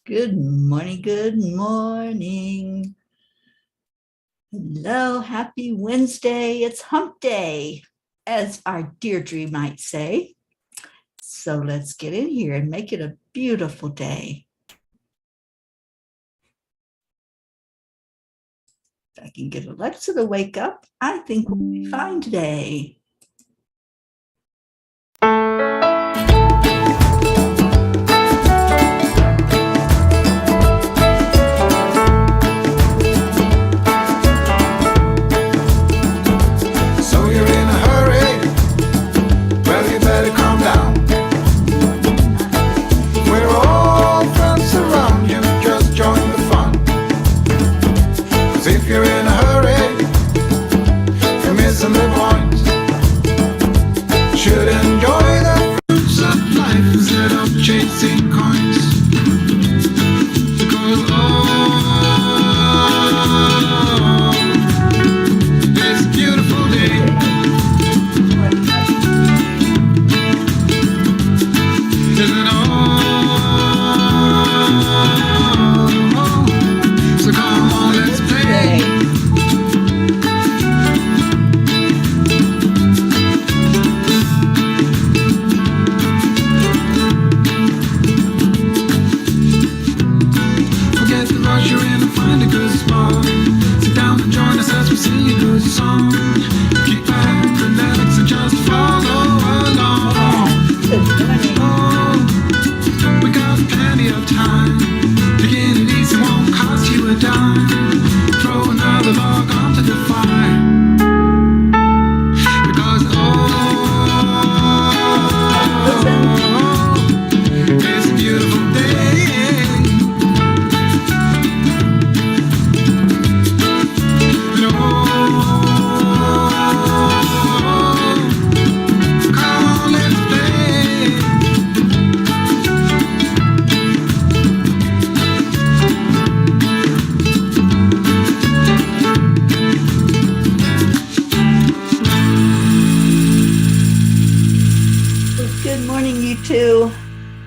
Good morning, good morning. Hello, happy Wednesday. It's hump day, as our Deirdre might say. So let's get in here and make it a beautiful day. If I can get Alexa to wake up, I think we'll be fine today.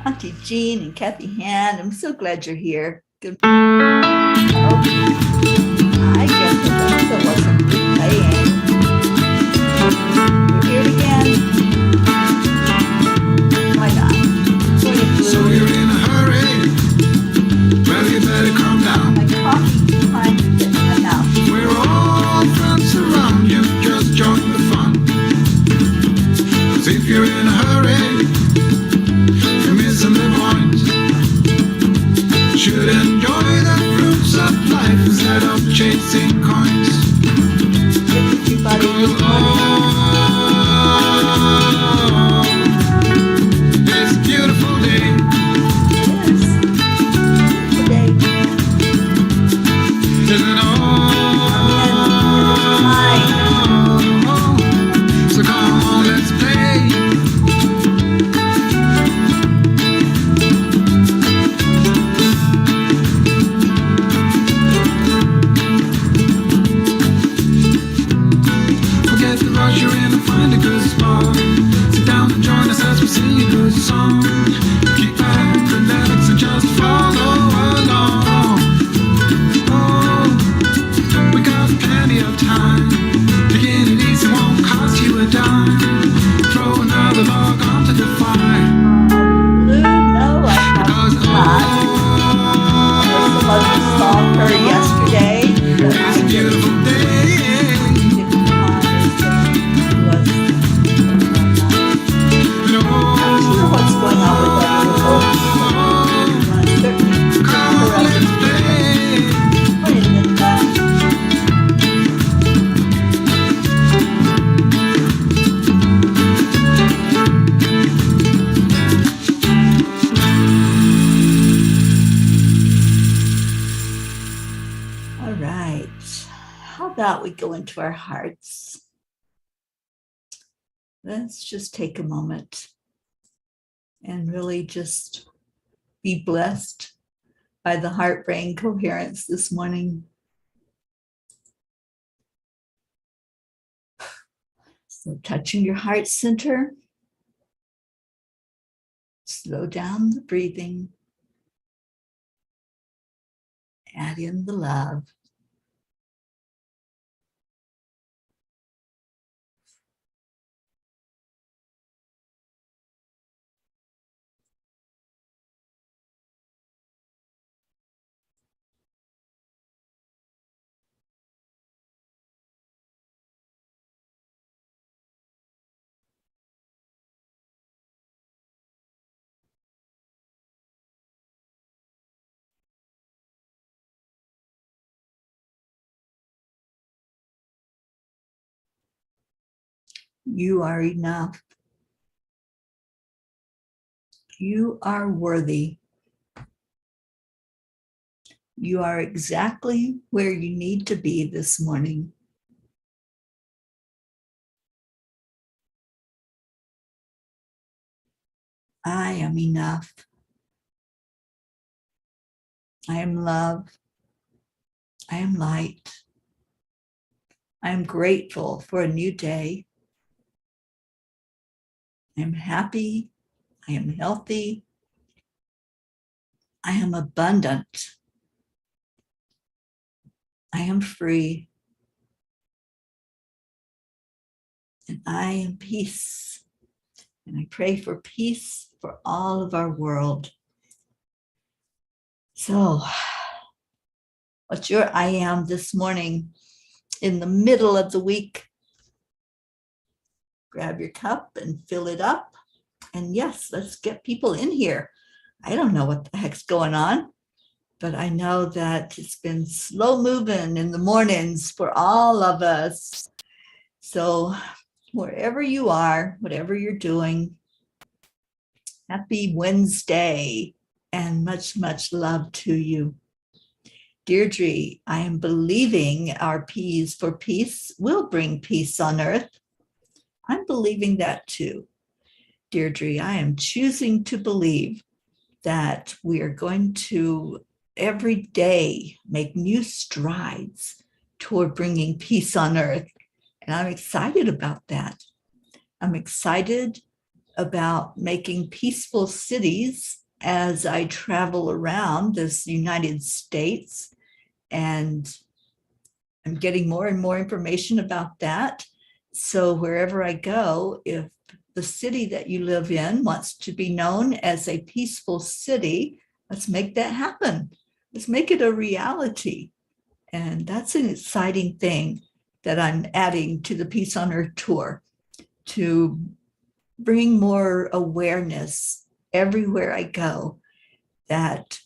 Auntie Jean and Kathy Hand, I'm so glad you're here. Good. Oh, I guess Alexa wasn't playing. We're here again. Why not? So you're in a hurry? Well, you better calm down. My coffee's trying to get in my mouth. We're all friends around you. Just join the fun. 'Cause if you're in a hurry, should enjoy the fruits of life instead of chasing coins. Everybody, it's a beautiful day. Yes, beautiful day. Isn't all? So come on, let's play. Find a good spot. Sit down and join us as we sing a good song. Keep back, relax, and just follow along. Oh, we got plenty of time. Taking it easy won't cost you a dime. Throw another log onto the fire. No, I have not. I was supposed to stalk her yesterday. It's a beautiful day. We go into our hearts. Let's just take a moment and really just be blessed by the heart-brain coherence this morning. So touching your heart center, slow down the breathing. Add in the love. You are enough. You are worthy. You are exactly where you need to be this morning. I am enough. I am love. I am light. I am grateful for a new day. I am happy. I am healthy. I am abundant. I am free. And I am peace. And I pray for peace for all of our world. So, what's your I am this morning in the middle of the week? Grab your cup and fill it up. And yes, let's get people in here. I don't know what the heck's going on, but I know that it's been slow moving in the mornings for all of us. So wherever you are, whatever you're doing, happy Wednesday and much, much love to you. Deirdre, I am believing our P's for peace will bring peace on earth. I'm believing that too. Deirdre, I am choosing to believe that we are going to every day make new strides toward bringing peace on earth. And I'm excited about that. I'm excited about making peaceful cities as I travel around this United States. And I'm getting more and more information about that. So wherever I go, if the city that you live in wants to be known as a peaceful city, let's make that happen. Let's make it a reality. And that's an exciting thing that I'm adding to the Peace on Earth tour, to bring more awareness everywhere I go, that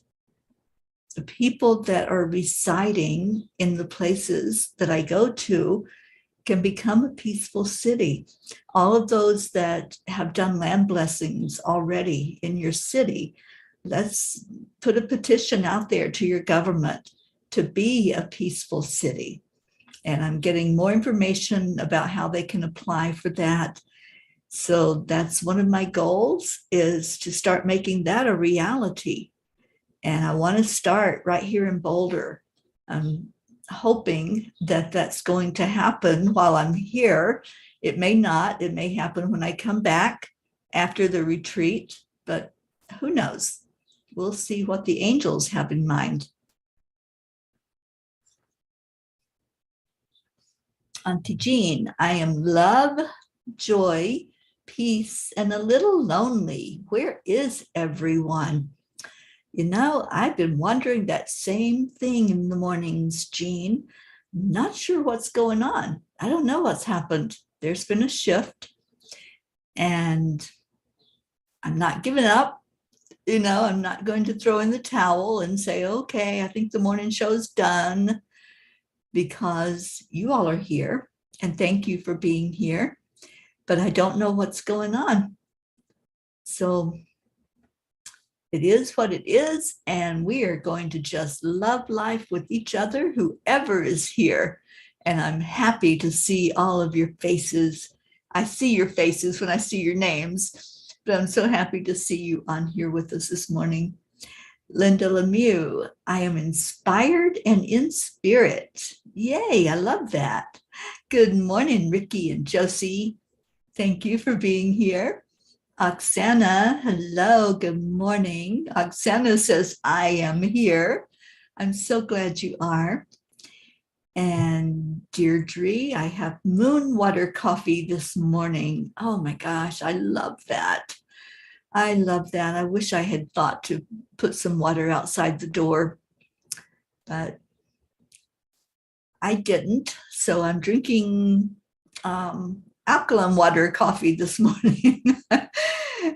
the people that are residing in the places that I go to can become a peaceful city. All of those that have done land blessings already in your city, let's put a petition out there to your government to be a peaceful city. And I'm getting more information about how they can apply for that. So that's one of my goals, is to start making that a reality. And I want to start right here in Boulder. I'm hoping that that's going to happen while I'm here. It may not. It may happen when I come back after the retreat, but who knows? We'll see what the angels have in mind. Auntie Jean, I am love, joy, peace, and a little lonely. Where is everyone? You know, I've been wondering that same thing in the mornings, Jean. Not sure what's going on. I don't know what's happened. There's been a shift, and I'm not giving up. You know, I'm not going to throw in the towel and say, okay, I think the morning show's done, because you all are here, and thank you for being here. But I don't know what's going on. So it is what it is, and we are going to just love life with each other, whoever is here. And I'm happy to see all of your faces. I see your faces when I see your names, but I'm so happy to see you on here with us this morning. Linda Lemieux, I am inspired and in spirit. Yay, I love that. Good morning, Ricky and Josie. Thank you for being here. Oksana, hello, good morning. Oksana says, I am here. I'm so glad you are. And Deirdre, I have moon water coffee this morning. Oh my gosh, I love that. I love that. I wish I had thought to put some water outside the door, but I didn't. So I'm drinking alkaline water coffee this morning.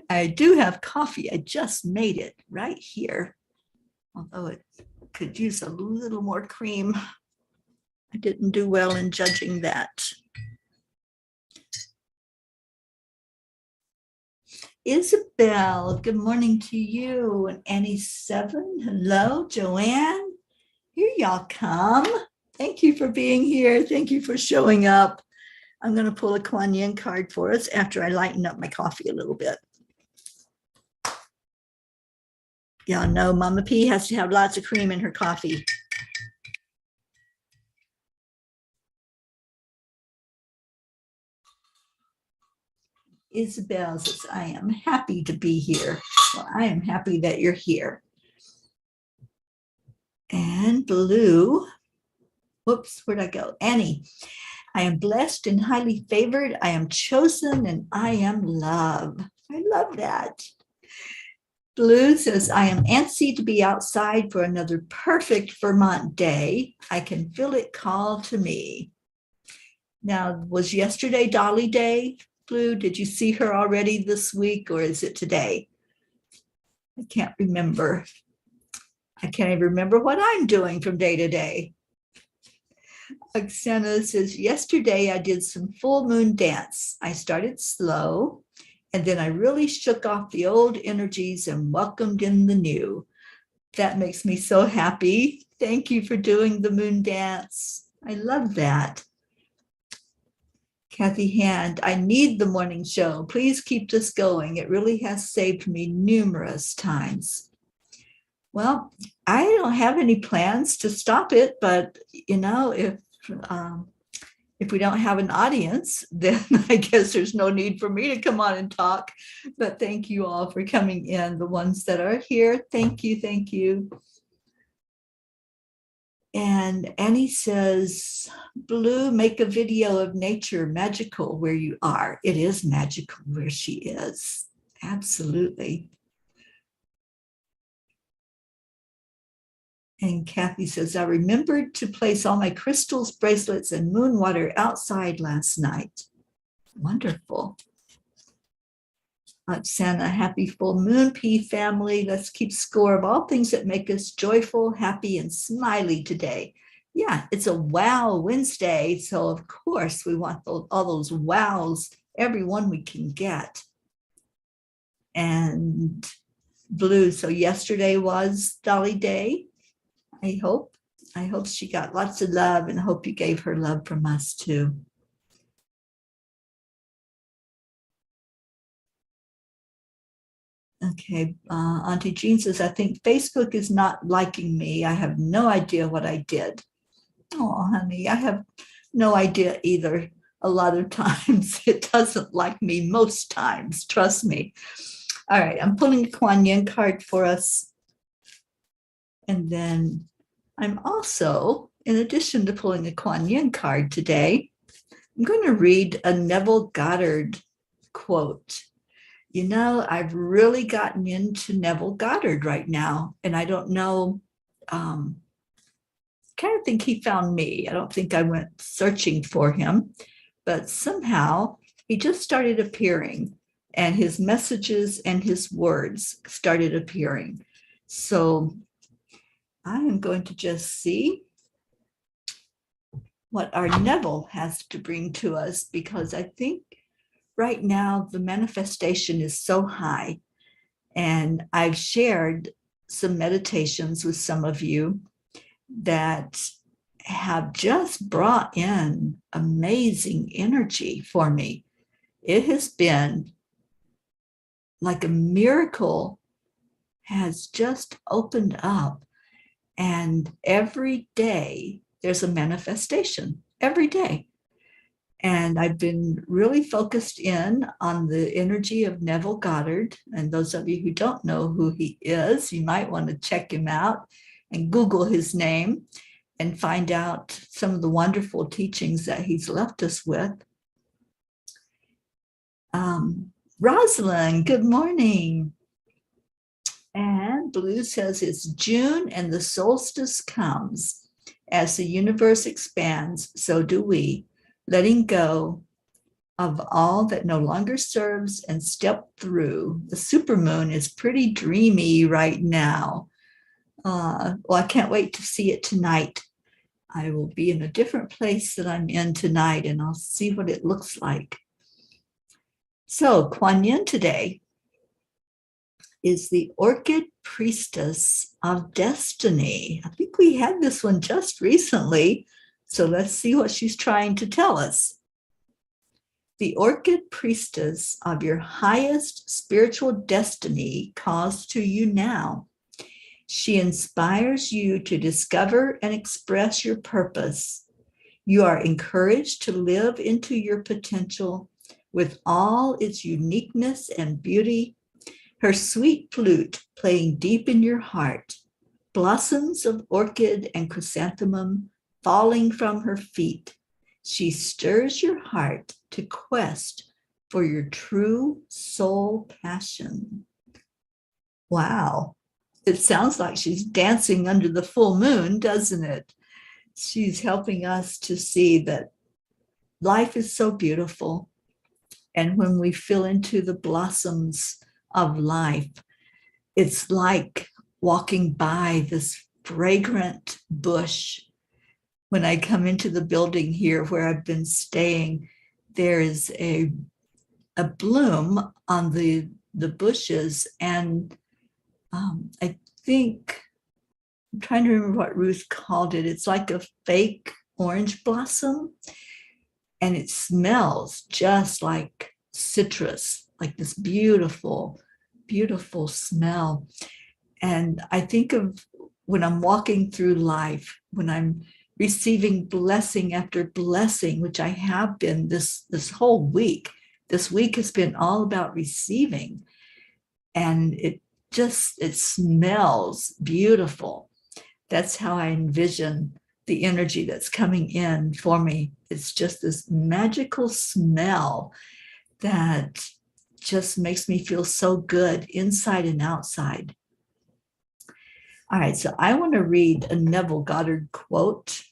I do have coffee. I just made it right here, although it could use a little more cream. I didn't do well in judging that. Isabel, good morning to you. And Annie7, hello. Joanne, here y'all come. Thank you for being here. Thank you for showing up. I'm going to pull a Kuan Yin card for us after I lighten up my coffee a little bit. Y'all know Mama P has to have lots of cream in her coffee. Isabel says, I am happy to be here. Well, I am happy that you're here. And Blue, whoops, where'd I go? Annie, I am blessed and highly favored. I am chosen and I am loved. I love that. Blue says, I am antsy to be outside for another perfect Vermont day. I can feel it call to me. Now, was yesterday Dolly Day? Blue, did you see her already this week or is it today? I can't remember. I can't even remember what I'm doing from day to day. Oksana says, yesterday I did some full moon dance. I started slow and then I really shook off the old energies and welcomed in the new. That makes me so happy. Thank you for doing the moon dance. I love that. Kathy Hand, I need the morning show. Please keep this going. It really has saved me numerous times. Well, I don't have any plans to stop it, but you know, if we don't have an audience, then I guess there's no need for me to come on and talk. But thank you all for coming in. The ones that are here, thank you, thank you. And Annie says, Blue, make a video of nature magical where you are. It is magical where she is. Absolutely. And Kathy says, I remembered to place all my crystals, bracelets, and moon water outside last night. Wonderful. Santa, happy full moon, P family. Let's keep score of all things that make us joyful, happy, and smiley today. Yeah, it's a wow Wednesday. So of course we want all those wows, every one we can get. And Blue, so yesterday was Dolly Day. I hope she got lots of love and hope you gave her love from us too. Okay, Auntie Jean says, I think Facebook is not liking me. I have no idea what I did. Oh, honey, I have no idea either. A lot of times it doesn't like me most times, trust me. All right, I'm pulling a Kuan Yin card for us. And then I'm also, in addition to pulling a Kuan Yin card today, I'm going to read a Neville Goddard quote. You know, I've really gotten into Neville Goddard right now, and I don't know, kind of think he found me. I don't think I went searching for him, but somehow he just started appearing, and his messages and his words started appearing. So I am going to just see what our Neville has to bring to us, because I think right now the manifestation is so high, and I've shared some meditations with some of you that have just brought in amazing energy for me. It has been like a miracle has just opened up, and every day there's a manifestation, every day. And I've been really focused in on the energy of Neville Goddard. And those of you who don't know who he is, you might want to check him out and Google his name and find out some of the wonderful teachings that he's left us with. Rosalind, good morning. And Blue says it's June and the solstice comes. As the universe expands, so do we, letting go of all that no longer serves and step through. The supermoon is pretty dreamy right now. Well, I can't wait to see it tonight. I will be in a different place that I'm in tonight, and I'll see what it looks like. So Kuan Yin today is the Orchid Priestess of Destiny. I think we had this one just recently, so let's see what she's trying to tell us. The Orchid Priestess of your highest spiritual destiny calls to you now. She inspires you to discover and express your purpose. You are encouraged to live into your potential with all its uniqueness and beauty. Her sweet flute playing deep in your heart, blossoms of orchid and chrysanthemum falling from her feet. She stirs your heart to quest for your true soul passion. Wow. It sounds like she's dancing under the full moon, doesn't it? She's helping us to see that life is so beautiful. And when we feel into the blossoms of life, it's like walking by this fragrant bush. When I come into the building here where I've been staying, there is a bloom on the bushes, and I think, I'm trying to remember what Ruth called it. It's like a fake orange blossom, and it smells just like citrus, like this beautiful, beautiful smell. And I think of when I'm walking through life, when I'm receiving blessing after blessing, which I have been this whole week. This week has been all about receiving, and it smells beautiful. That's how I envision the energy that's coming in for me. It's just this magical smell that just makes me feel so good inside and outside. All right, so I want to read a Neville Goddard quote.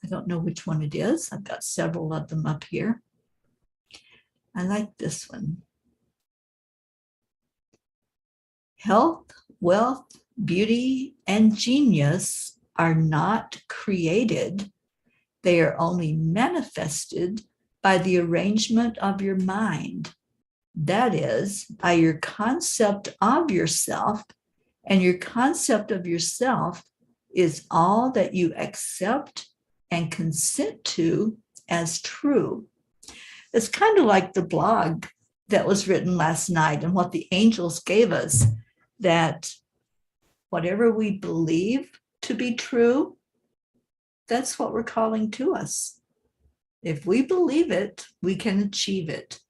I don't know which one it is. I've got several of them up here. I like this one. Health, wealth, beauty, and genius are not created. They are only manifested by the arrangement of your mind. That is, by your concept of yourself, and your concept of yourself is all that you accept and consent to as true. It's kind of like the blog that was written last night and what the angels gave us, that whatever we believe to be true, that's what we're calling to us. If we believe it, we can achieve it.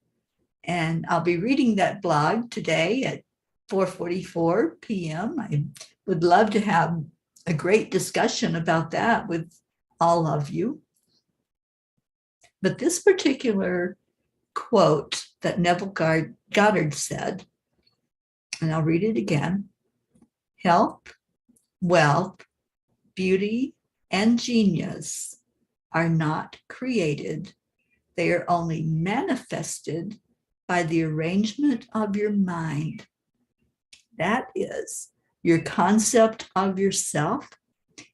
And I'll be reading that blog today at 4:44 p.m. I would love to have a great discussion about that with all of you. But this particular quote that Neville Goddard said, and I'll read it again: health, wealth, beauty, and genius are not created. They are only manifested by the arrangement of your mind. That is your concept of yourself,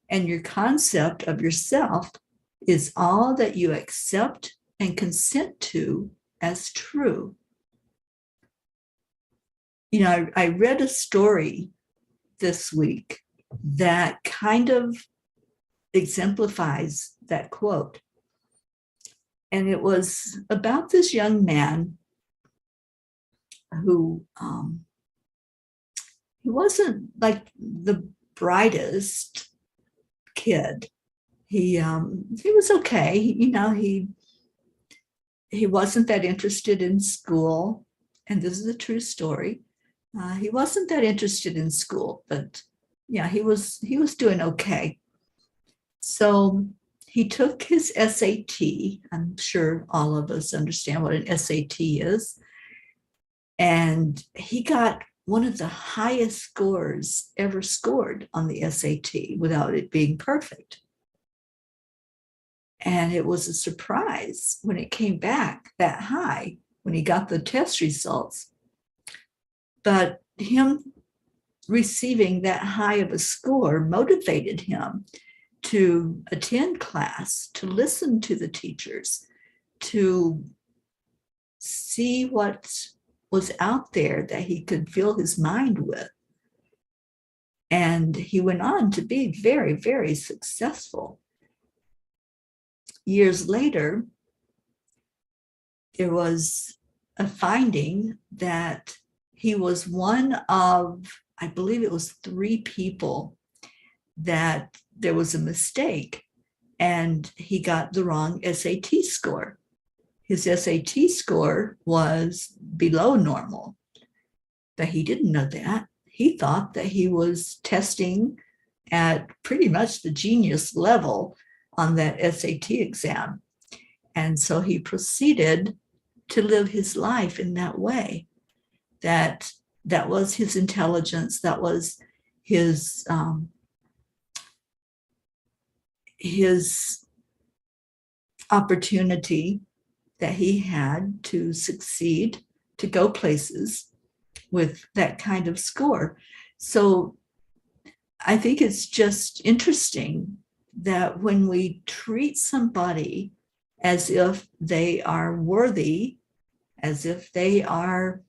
and your concept of yourself is all that you accept and consent to as true. You know, I read a story this week that kind of exemplifies that quote. And it was about this young man who he wasn't like the brightest kid. He was okay. You know, he wasn't that interested in school. And this is a true story. He wasn't that interested in school, but Yeah, he was doing okay. So he took his SAT. I'm sure all of us understand what an SAT is. And he got one of the highest scores ever scored on the SAT without it being perfect. And it was a surprise when it came back that high, when he got the test results. But him receiving that high of a score motivated him to attend class, to listen to the teachers, to see what was out there that he could fill his mind with. And he went on to be very, very successful. Years later, there was a finding that he was one of, I believe it was 3 people that there was a mistake and he got the wrong SAT score. His SAT score was below normal, but he didn't know that. He thought that he was testing at pretty much the genius level on that SAT exam. And so he proceeded to live his life in that way. That was his intelligence. That was his opportunity that he had to succeed, to go places with that kind of score. So I think it's just interesting that when we treat somebody as if they are worthy, as if they are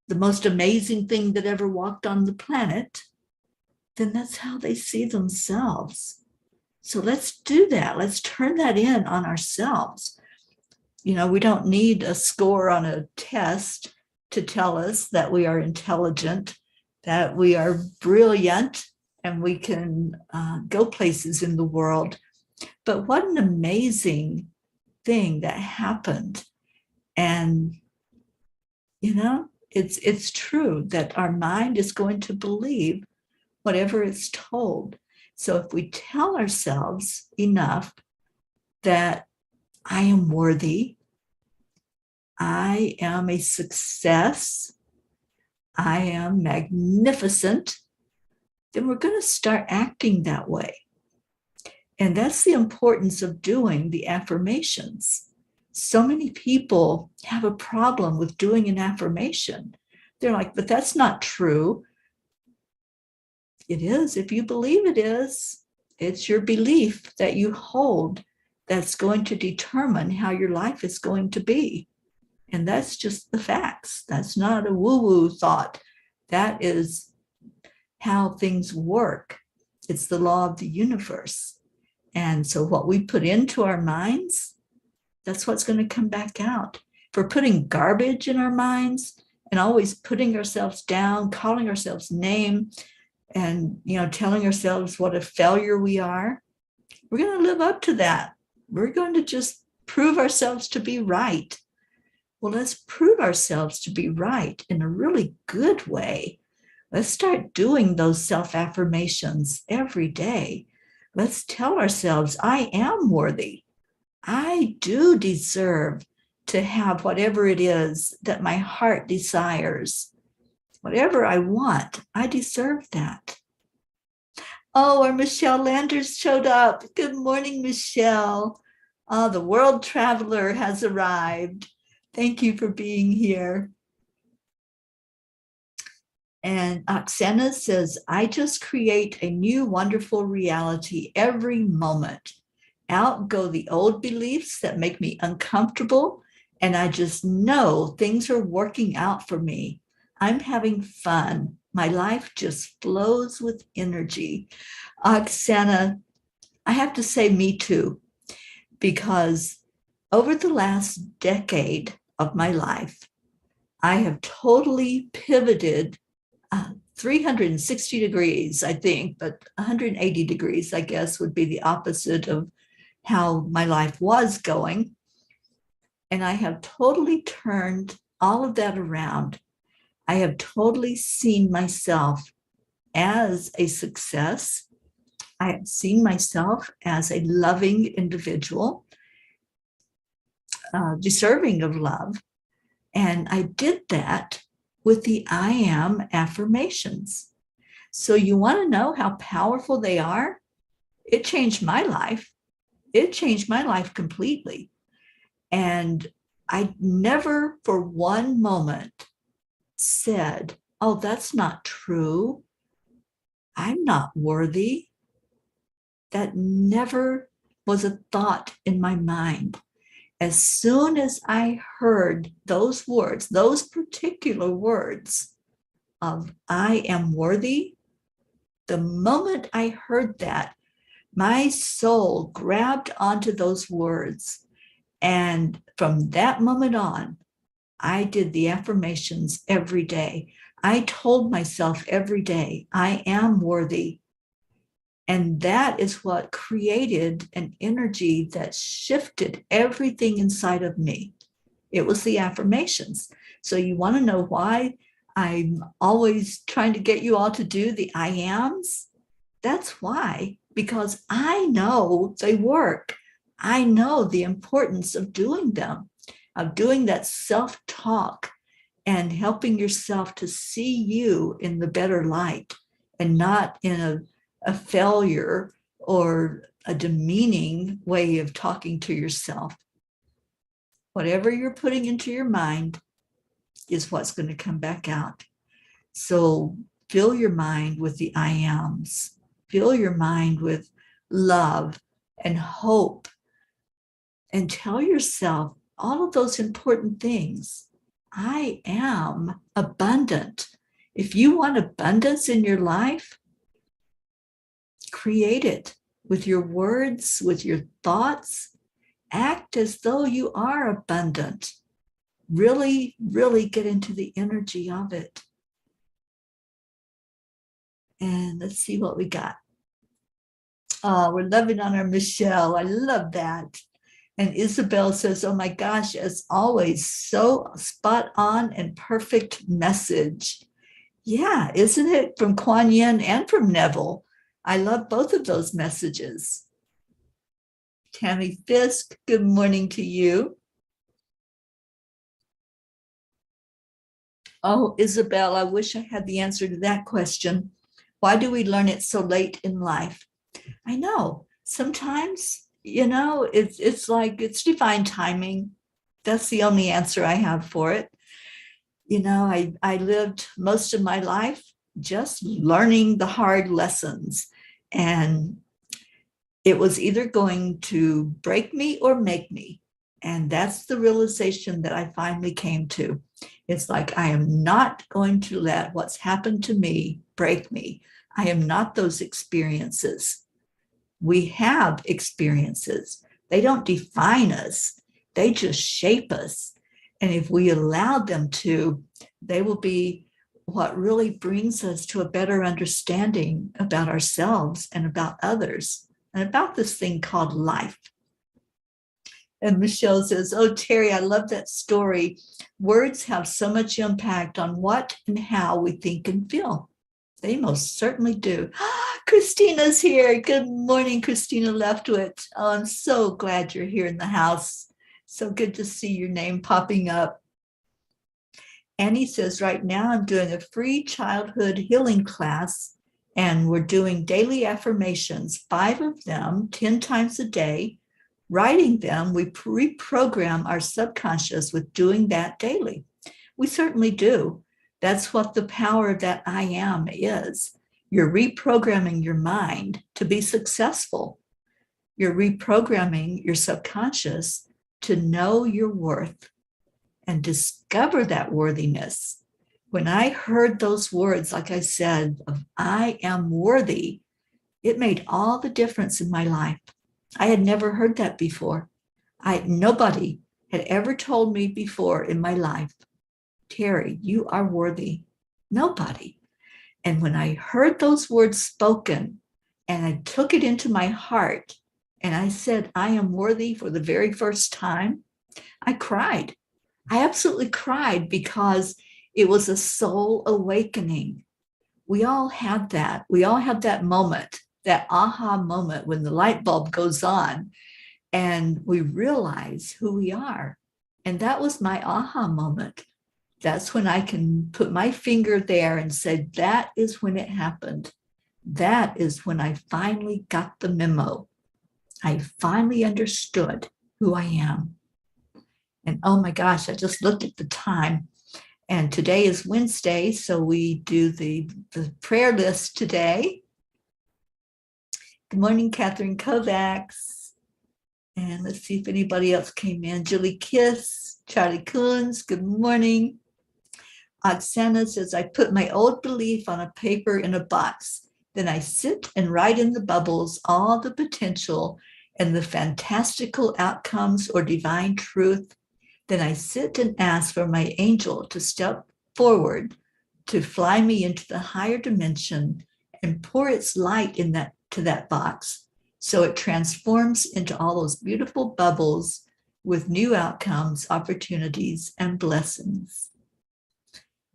the most amazing thing that ever walked on the planet, then that's how they see themselves. So let's do that. Let's turn that in on ourselves. You know, we don't need a score on a test to tell us that we are intelligent, that we are brilliant, and we can go places in the world. But what an amazing thing that happened. And, you know, it's true that our mind is going to believe whatever it's told. So if we tell ourselves enough that I am worthy, I am a success, I am magnificent, then we're going to start acting that way. And that's the importance of doing the affirmations. So many people have a problem with doing an affirmation. They're like, but that's not true. It is if you believe it is. It's your belief that you hold that's going to determine how your life is going to be. And that's just the facts. That's not a woo-woo thought. That is how things work. It's the law of the universe. And so what we put into our minds, that's what's going to come back out. If we're putting garbage in our minds and always putting ourselves down, calling ourselves names, and telling ourselves what a failure we are, we're going to live up to that. We're going to just prove ourselves to be right. Well, let's prove ourselves to be right in a really good way. Let's start doing those self-affirmations every day. Let's tell ourselves, I am worthy. I do deserve to have whatever it is that my heart desires. Whatever I want, I deserve that. Oh, our Michelle Landers showed up. Good morning, Michelle. The world traveler has arrived. Thank you for being here. And Oksana says, I just create a new wonderful reality every moment. Out go the old beliefs that make me uncomfortable, and I just know things are working out for me. I'm having fun. My life just flows with energy. Oksana, I have to say me too, because over the last decade of my life, I have totally pivoted 360 degrees, I think, but 180 degrees, I guess, would be the opposite of how my life was going. And I have totally turned all of that around. I have totally seen myself as a success. I have seen myself as a loving individual, deserving of love. And I did that with the I am affirmations. So you want to know how powerful they are? It changed my life. It changed my life completely. And I never for one moment said, oh, that's not true. I'm not worthy. That never was a thought in my mind. As soon as I heard those words, those particular words of I am worthy, the moment I heard that, my soul grabbed onto those words. And from that moment on, I did the affirmations every day. I told myself every day, I am worthy. And that is what created an energy that shifted everything inside of me. It was the affirmations. So you want to know why I'm always trying to get you all to do the I ams? That's why, because I know they work. I know the importance of doing them, of doing that self-talk and helping yourself to see you in the better light and not in a failure or a demeaning way of talking to yourself. Whatever you're putting into your mind is what's going to come back out. So fill your mind with the I ams. Fill your mind with love and hope. And tell yourself all of those important things. I am abundant. If you want abundance in your life, create it with your words, with your thoughts. Act as though you are abundant. Really, really get into the energy of it. And let's see what we got. Oh, we're loving on our Michelle. I love that. And Isabel says, oh my gosh, as always, so spot on and perfect message. Yeah, isn't it? From Kuan Yin and from Neville. I love both of those messages. Tammy Fisk, good morning to you. Oh, Isabel, I wish I had the answer to that question. Why do we learn it so late in life? I know sometimes, it's like it's divine timing. That's the only answer I have for it. I lived most of my life just learning the hard lessons, and it was either going to break me or make me. And that's the realization that I finally came to. It's like, I am not going to let what's happened to me break me. I am not those experiences. We have experiences. They don't define us. They just shape us. And if we allow them to, they will be what really brings us to a better understanding about ourselves and about others and about this thing called life. And Michelle says, oh, Teri, I love that story. Words have so much impact on what and how we think and feel. They most certainly do. Christina's here. Good morning, Christina Leftwich. Oh, I'm so glad you're here in the house. So good to see your name popping up. Annie says, right now I'm doing a free childhood healing class, and we're doing daily affirmations, 5 of them, 10 times a day. Writing them, we reprogram our subconscious with doing that daily. We certainly do. That's what the power of that I am is. You're reprogramming your mind to be successful. You're reprogramming your subconscious to know your worth and discover that worthiness. When I heard those words, like I said, of I am worthy, it made all the difference in my life. I had never heard that before. Nobody had ever told me before in my life, Teri, you are worthy. Nobody. And when I heard those words spoken and I took it into my heart and I said, I am worthy for the very first time, I cried. I absolutely cried because it was a soul awakening. we all have that. We all have that moment, that aha moment when the light bulb goes on and we realize who we are. And that was my aha moment. That's when I can put my finger there and say, that is when it happened. That is when I finally got the memo. I finally understood who I am. And oh my gosh, I just looked at the time. And today is Wednesday, so we do the prayer list today. Good morning, Catherine Kovacs. And let's see if anybody else came in. Julie Kiss, Charlie Coons, good morning. Oksana says, I put my old belief on a paper in a box. Then I sit and write in the bubbles all the potential and the fantastical outcomes or divine truth. Then I sit and ask for my angel to step forward to fly me into the higher dimension and pour its light to that box. So it transforms into all those beautiful bubbles with new outcomes, opportunities, and blessings.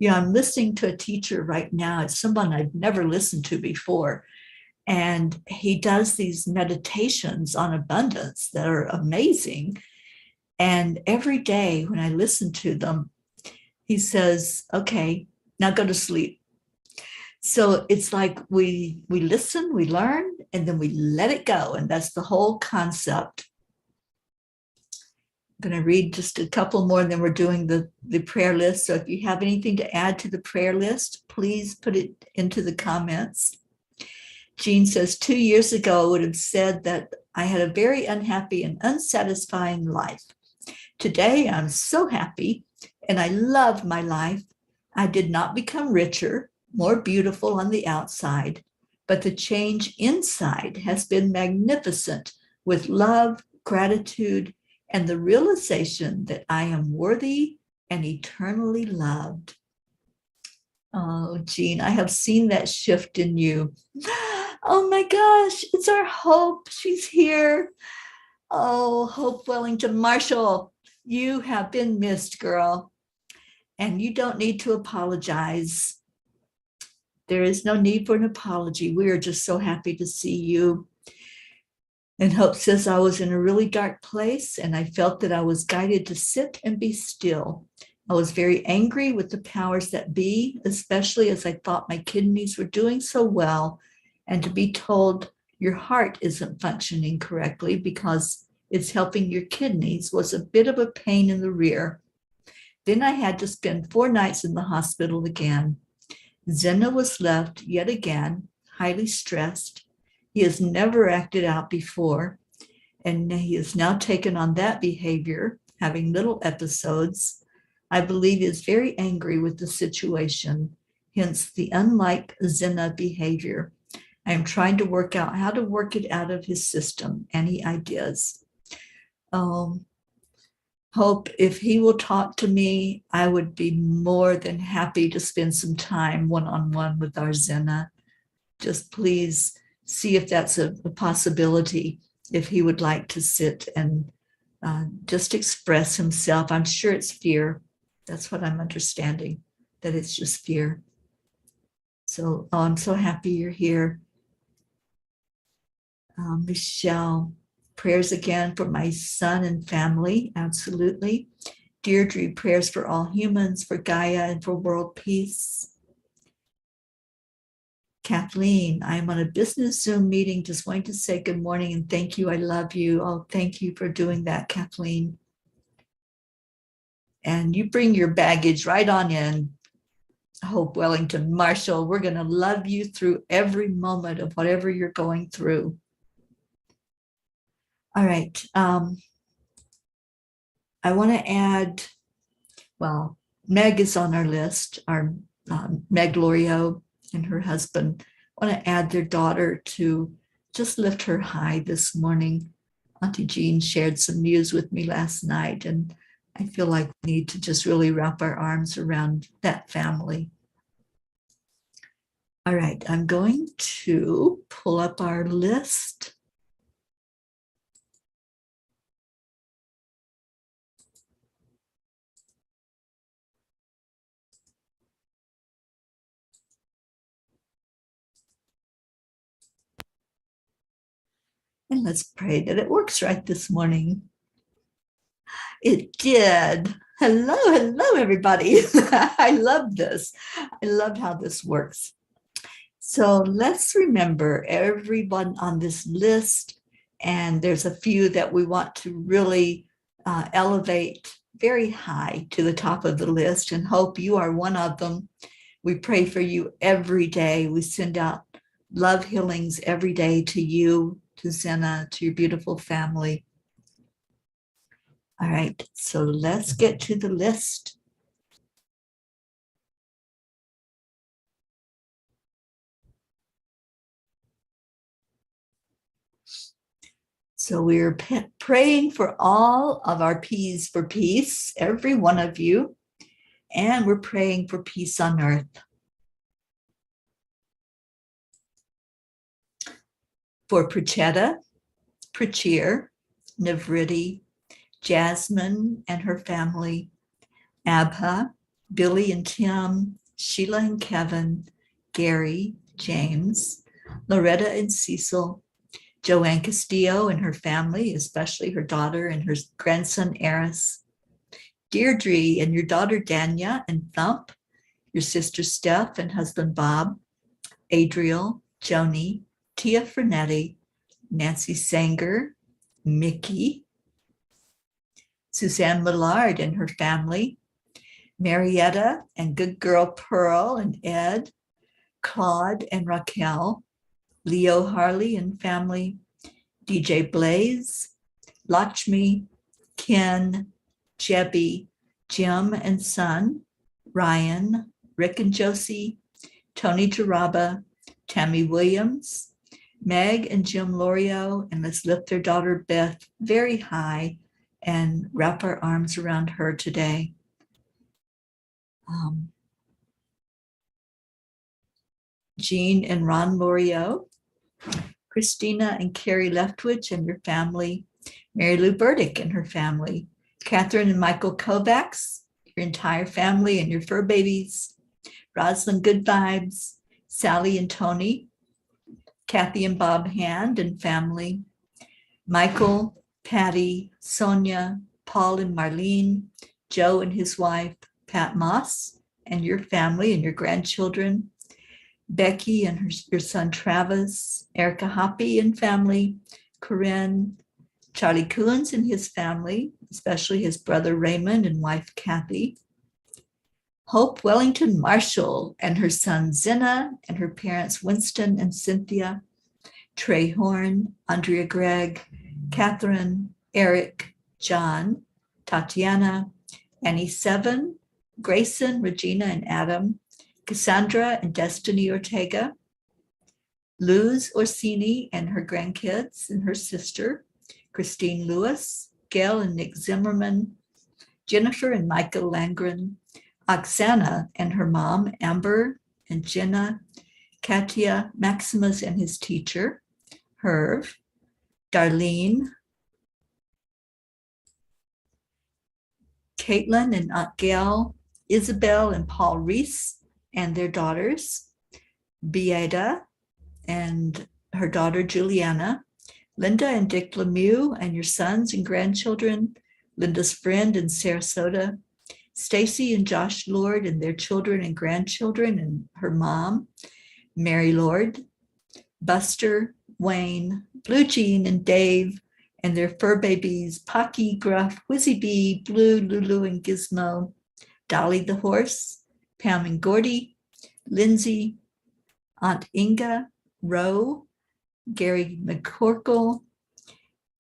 I'm listening to a teacher right now. It's someone I've never listened to before. And he does these meditations on abundance that are amazing. And every day when I listen to them, he says, okay, now go to sleep. So it's like we listen, we learn, and then we let it go. And that's the whole concept. I'm going to read just a couple more, and then we're doing the prayer list. So if you have anything to add to the prayer list, please put it into the comments. Jean says, 2 years ago, I would have said that I had a very unhappy and unsatisfying life. Today, I'm so happy and I love my life. I did not become richer, more beautiful on the outside, but the change inside has been magnificent with love, gratitude, and the realization that I am worthy and eternally loved. Oh, Jean, I have seen that shift in you. Oh my gosh, it's our Hope. She's here. Oh, Hope Wellington Marshall, you have been missed, girl. And you don't need to apologize. There is no need for an apology. We are just so happy to see you. And Hope says, I was in a really dark place and I felt that I was guided to sit and be still. I was very angry with the powers that be, especially as I thought my kidneys were doing so well. And to be told your heart isn't functioning correctly because it's helping your kidneys was a bit of a pain in the rear. Then I had to spend 4 nights in the hospital again. Zena was left yet again, highly stressed. He has never acted out before, and he has now taken on that behavior, having little episodes. I believe he is very angry with the situation, hence the unlike Zena behavior. I am trying to work out how to work it out of his system. Any ideas? Hope, if he will talk to me, I would be more than happy to spend some time one-on-one with our Zena. Just please see if that's a possibility, if he would like to sit and just express himself. I'm sure it's fear. That's what I'm understanding, that it's just fear. So I'm so happy you're here. Michelle, prayers again for my son and family. Absolutely. Deirdre, prayers for all humans, for Gaia, and for world peace. Kathleen, I'm on a business Zoom meeting. Just wanting to say good morning and thank you. I love you. Oh, thank you for doing that, Kathleen. And you bring your baggage right on in. Hope Wellington Marshall, we're going to love you through every moment of whatever you're going through. All right. I want to add, well, Meg is on our list, our Meg Lorio and her husband. I want to add their daughter to just lift her high this morning. Auntie Jean shared some news with me last night, and I feel like we need to just really wrap our arms around that family. All right, I'm going to pull up our list. And let's pray that it works right this morning. It did. Hello, everybody. I love this. I love how this works. So let's remember everyone on this list, and there's a few that we want to really elevate very high to the top of the list, and hope you are one of them. We pray for you every day. We send out love healings every day to you, to Zena, to your beautiful family. All right, so let's get to the list. So we're praying for all of our P's for peace, every one of you, and we're praying for peace on earth. For Prachetta, Prachir, Navriti, Jasmine and her family, Abha, Billy and Tim, Sheila and Kevin, Gary, James, Loretta and Cecil, Joanne Castillo and her family, especially her daughter and her grandson, Eris, Deirdre and your daughter, Danya and Thump, your sister, Steph and husband, Bob, Adriel, Joni, Tia Frenetti, Nancy Sanger, Mickey, Suzanne Millard and her family, Marietta and good girl Pearl and Ed, Claude and Raquel, Leo Harley and family, DJ Blaze, Lakshmi, Ken, Jebby, Jim and son, Ryan, Rick and Josie, Tony Jaraba, Tammy Williams, Meg and Jim Lorio, and let's lift their daughter Beth very high and wrap our arms around her today. Jean and Ron Lorio, Christina and Carrie Leftwich and your family, Mary Lou Burdick and her family, Catherine and Michael Kovacs, your entire family and your fur babies, Rosalind Good Vibes, Sally and Tony, Kathy and Bob Hand and family, Michael, Patty, Sonia, Paul and Marlene, Joe and his wife, Pat Moss, and your family and your grandchildren, Becky and your son Travis, Erica Hoppy and family, Corinne, Charlie Coons and his family, especially his brother Raymond and wife Kathy, Hope Wellington Marshall and her son Zena and her parents Winston and Cynthia, Trey Horn, Andrea Gregg, Catherine, Eric, John, Tatiana, Annie Seven, Grayson, Regina and Adam, Cassandra and Destiny Ortega, Luz Orsini and her grandkids and her sister, Christine Lewis, Gail and Nick Zimmerman, Jennifer and Michael Langren, Oksana and her mom, Amber and Jenna, Katia, Maximus and his teacher, Herv, Darlene, Caitlin and Aunt Gail, Isabel and Paul Reese and their daughters, Beata and her daughter Juliana, Linda and Dick Lemieux and your sons and grandchildren, Linda's friend in Sarasota, Stacy and Josh Lord and their children and grandchildren and her mom, Mary Lord, Buster, Wayne, Blue Jean and Dave and their fur babies, Pocky, Gruff, Whizzy Bee, Blue, Lulu and Gizmo, Dolly the horse, Pam and Gordy, Lindsay, Aunt Inga, Roe, Gary McCorkle,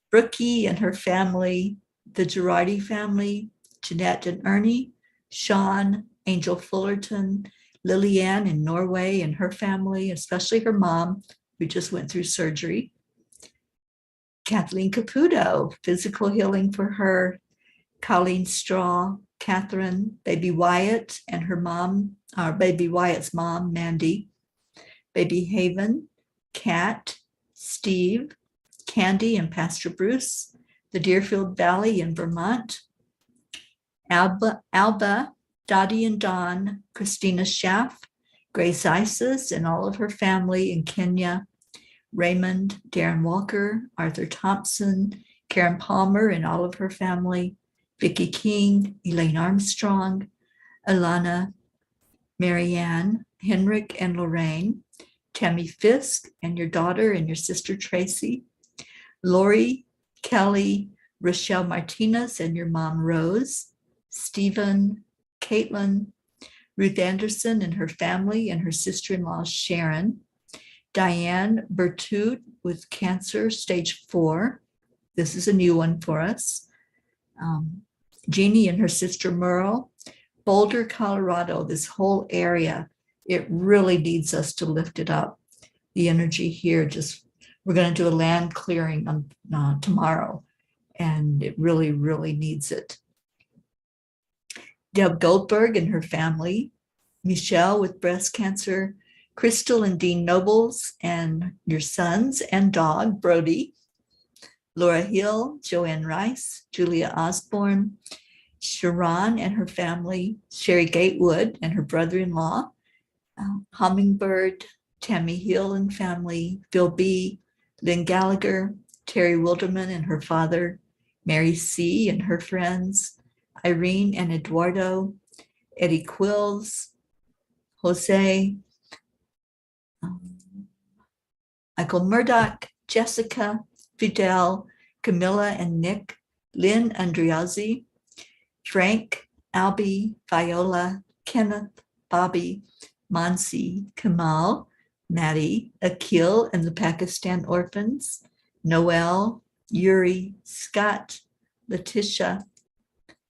Brookie and her family, the Girardi family, Jeanette and Ernie, Sean, Angel Fullerton, Lillian in Norway and her family, especially her mom, who just went through surgery, Kathleen Caputo, physical healing for her, Colleen Straw, Catherine, baby Wyatt and her mom, or baby Wyatt's mom, Mandy, baby Haven, Kat, Steve, Candy and Pastor Bruce, the Deerfield Valley in Vermont, Alba, Dottie and Dawn, Christina Schaff, Grace Isis and all of her family in Kenya, Raymond, Darren Walker, Arthur Thompson, Karen Palmer and all of her family, Vicki King, Elaine Armstrong, Alana, Marianne, Henrik and Lorraine, Tammy Fisk and your daughter and your sister Tracy, Lori, Kelly, Rochelle Martinez and your mom Rose, Stephen, Caitlin, Ruth Anderson and her family and her sister-in-law Sharon, Diane Berthoud with cancer, stage 4. This is a new one for us. Jeannie and her sister Merle, Boulder, Colorado, this whole area, it really needs us to lift it up. The energy here, we're going to do a land clearing on tomorrow, and it really, really needs it. Deb Goldberg and her family, Michelle with breast cancer, Crystal and Dean Nobles and your sons and dog, Brody, Laura Hill, Joanne Rice, Julia Osborne, Sharon and her family, Sherry Gatewood and her brother-in-law, Hummingbird, Tammy Hill and family, Phil B., Lynn Gallagher, Terry Wilderman and her father, Mary C. and her friends, Irene and Eduardo, Eddie Quills, Jose, Michael Murdoch, Jessica, Fidel, Camilla and Nick, Lynn Andriazzi, Frank, Albie, Viola, Kenneth, Bobby, Mansi, Kamal, Maddie, Akil and the Pakistan orphans, Noel, Yuri, Scott, Letitia,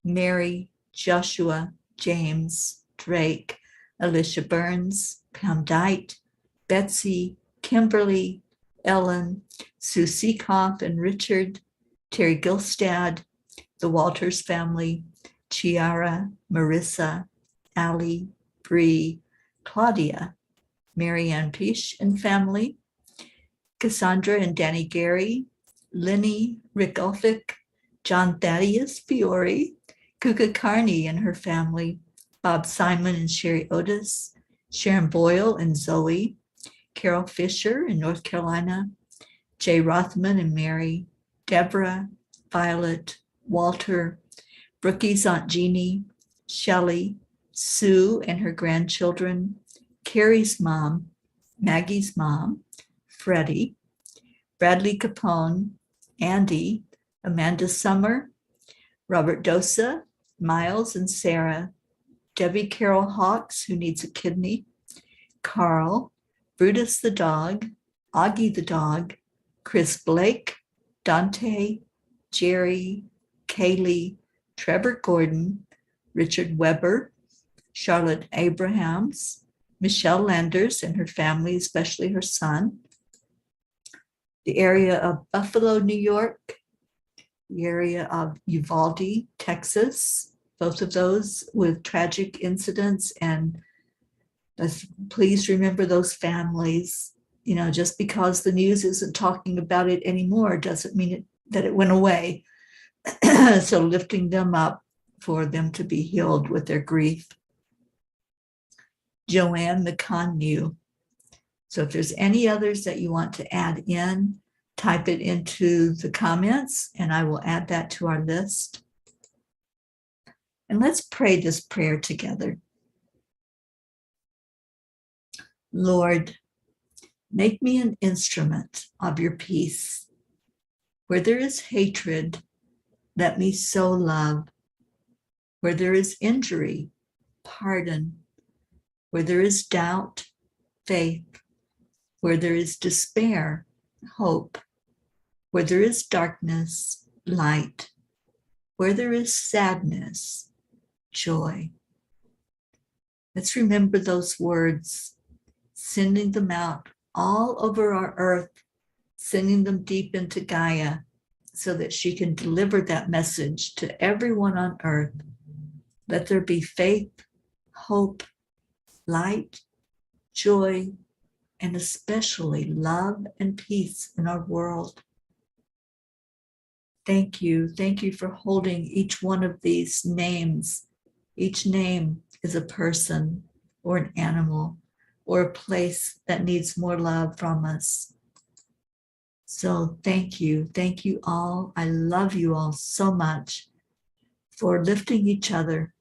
Mary, Joshua, James, Drake, Alicia Burns, Pam Dite, Betsy, Kimberly, Ellen, Sue Seekoff and Richard, Terry Gilstad, the Walters family, Chiara, Marissa, Allie, Bree, Claudia, Marianne Pish and family, Cassandra and Danny Gary, Lenny, Rick Ulfick, John Thaddeus Fiore, Kuka Carney and her family, Bob Simon and Sherry Otis, Sharon Boyle and Zoe, Carol Fisher in North Carolina, Jay Rothman and Mary, Deborah, Violet, Walter, Brookie's Aunt Jeannie, Shelley, Sue and her grandchildren, Carrie's mom, Maggie's mom, Freddie, Bradley Capone, Andy, Amanda Summer, Robert Dosa, Miles and Sarah, Debbie Carol Hawks, who needs a kidney, Carl, Brutus the dog, Augie the dog, Chris Blake, Dante, Jerry, Kaylee, Trevor Gordon, Richard Weber, Charlotte Abrahams, Michelle Landers and her family, especially her son, the area of Buffalo, New York, the area of Uvalde, Texas, both of those with tragic incidents. And please remember those families. You know, just because the news isn't talking about it anymore doesn't mean that it went away. So lifting them up for them to be healed with their grief. Joanne McConnew. So if there's any others that you want to add in, type it into the comments and I will add that to our list. And let's pray this prayer together. Lord, make me an instrument of your peace. Where there is hatred, let me sow love. Where there is injury, pardon. Where there is doubt, faith. Where there is despair, hope. Where there is darkness, light. Where there is sadness, joy. Let's remember those words, sending them out all over our earth, sending them deep into Gaia so that she can deliver that message to everyone on earth. Let there be faith, hope, light, joy, and especially love and peace in our world. Thank you. Thank you for holding each one of these names. Each name is a person or an animal or a place that needs more love from us. So thank you. Thank you all. I love you all so much for lifting each other.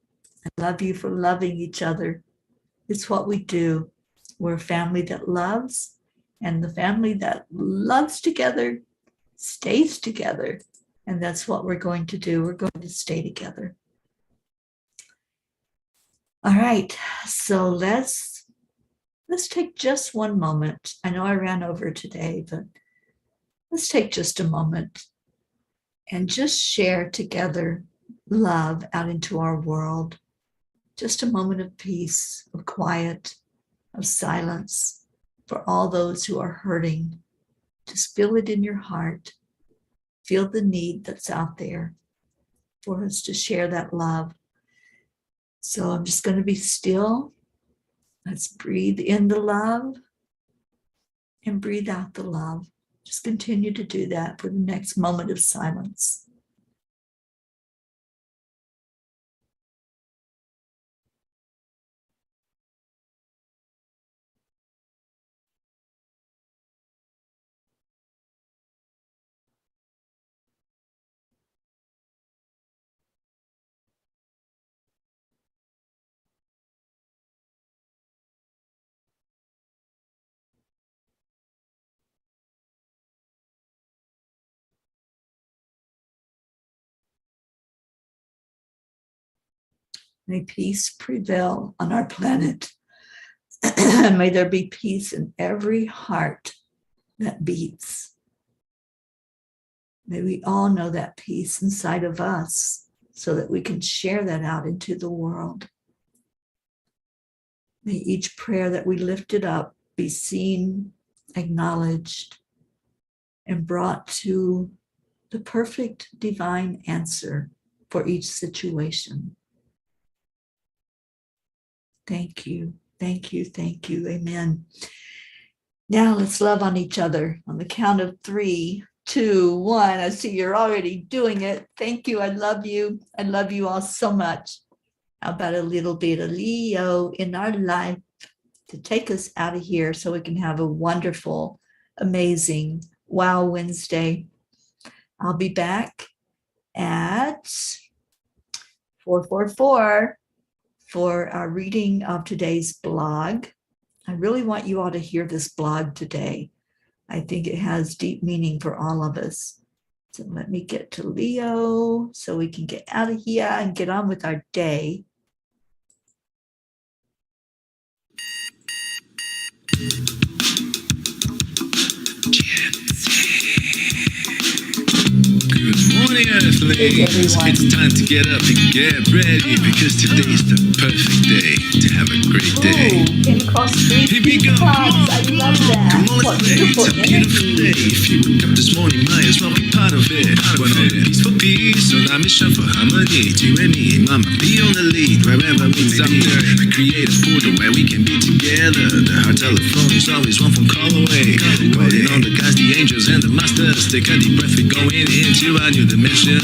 I love you for loving each other. It's what we do. We're a family that loves, and the family that loves together stays together. And that's what we're going to do. We're going to stay together. All right. So let's take just one moment. I know I ran over today, but let's take just a moment and just share together love out into our world. Just a moment of peace, of quiet, of silence for all those who are hurting. Just feel it in your heart. Feel the need that's out there for us to share that love. So I'm just going to be still. Let's breathe in the love and breathe out the love. Just continue to do that for the next moment of silence. May peace prevail on our planet. May there be peace in every heart that beats. May we all know that peace inside of us so that we can share that out into the world. May each prayer that we lifted up be seen, acknowledged, and brought to the perfect divine answer for each situation. Thank you, thank you, thank you. Amen. Now let's love on each other on the count of 3, 2, 1. I see you're already doing it. Thank you. I love you. I love you all so much. How about a little bit of Leo in our life to take us out of here so we can have a wonderful, amazing Wow Wednesday. I'll be back at 4:44 for our reading of today's blog. I really want you all to hear this blog today. I think it has deep meaning for all of us. So let me get to Leo so we can get out of here and get on with our day. Good morning, Earthlings. It's time to get up and get ready because today's the perfect day to have a great day. Came across 3 Here we go. peapods. I love that. Come on, What let's play. It's beautiful a beautiful energy. day. If you woke up this morning, might as well be part of it. We're on a peace for peace, on a mission for harmony. You and me, mama, be on the lead wherever we may be. We create a portal where we can be together. The heart telephone is always one phone call away. Calling on the guys, the angels, and the masters. Take a deep breath, we're going into a new dimension.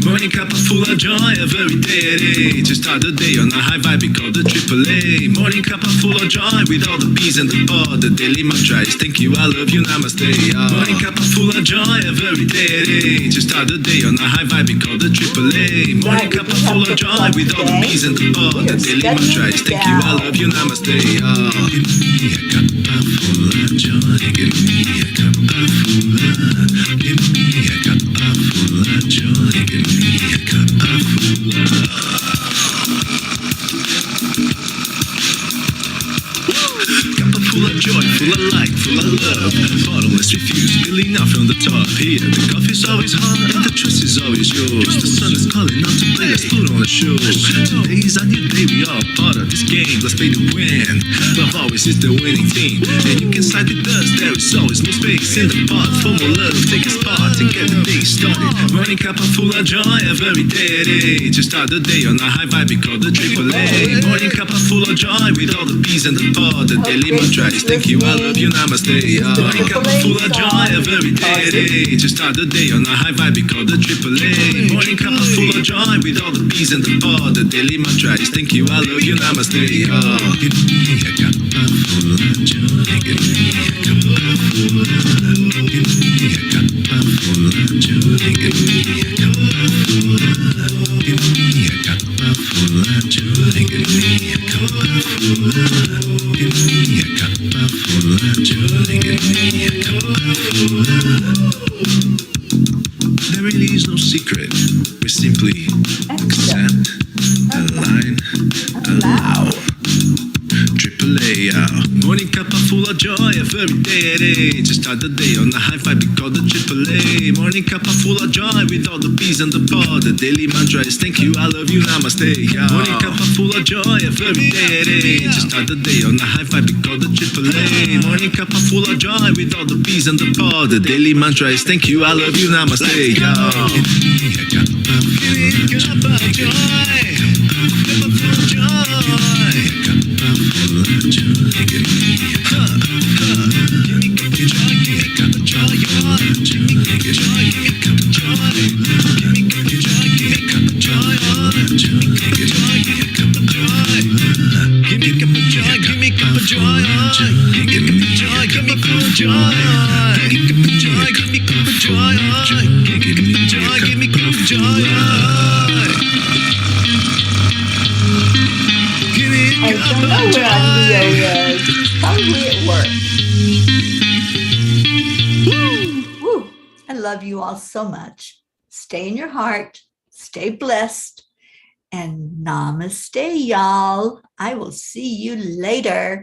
Morning Cuppa Fulla Joy, every day. To start the day on a high vibe, we call the AAA. Morning Cuppa Fulla Joy, with all the bees and the pod. The daily mantra is thank you, I love you, namaste. Morning Cuppa Fulla Joy, every day. To start the day on a high vibe, we call the AAA. Morning Cuppa Fulla Joy, with all the bees and the pod. The daily mantra is thank you, I love you, namaste. Give me a cuppa full of joy. Give me a cuppa full of. Give me a cuppa full of joy. Give me a cuppa full of. Cuppa full of joy, full of light, full of love. Bottomless refuse, spilling out from the top. Here, the coffee's always hot and the trust is always yours. The sun is calling out to play, let's put on a show. Today's a new day, we are part of this game. Let's play to win. Love always is the winning team. And you can side with us, there is always no space in the pot. For more love, take a spot and get the day started. Morning Cuppa Fulla Joy, every day. To start the day on a high vibe, we call the AAA. Morning Cuppa Fulla Joy, with all the bees and the pod. The daily mantra is thank you, I love you, namaste. Morning Cuppa Fulla Joy, every day. To start the day on a high vibe, we call the AAA. Morning Cuppa Fulla Joy, with all the bees and the pod. The daily mantra is thank you, I love you, namaste. Give me a cuppa full of joy. Give me a cuppa full of. Cuppa Fulla Joy. Give me a Cuppa Fulla. Give me a Cuppa Fulla Joy. Give me a Cuppa Fulla. Give me a Cuppa Fulla Joy. Give me a Cuppa Fulla. There really is no secret. We simply accept, align, allow. AAA, Morning Cuppa Fulla Joy, every day at 8. Just start the day on a high five, we call the AAA. Morning Cuppa Fulla Joy, with all the P's and the pod. The daily mantra is thank you, I love you, namaste. Morning Cuppa Fulla Joy, every day at 8. Just start the day on a high five, we call the AAA. Morning Cuppa Fulla Joy, with all the P's and the pod. The daily mantra is thank you, I love you, namaste. Give me a Cuppa Fulla Joy. Cuppa Fulla Joy. Cuppa Fulla Joy. Give me a Cuppa Joy. Give me a Cuppa Joy. Give me a Joy. Give me a Cuppa Joy. Give me a Joy. Give me a Cuppa Joy. Give me a Joy. Give me a Cuppa Joy. Give me a Cuppa Joy. Give me a Cuppa Joy. Give me a Cuppa Joy. Give me a Cuppa Joy. Give me a Cuppa Joy. Give me a Cuppa Joy. Give me a Joy. Give me a Cuppa Joy. I don't know where our Leo is. Probably at work. Woo. I love you all so much. Stay in your heart. Stay blessed. And namaste, y'all. I will see you later.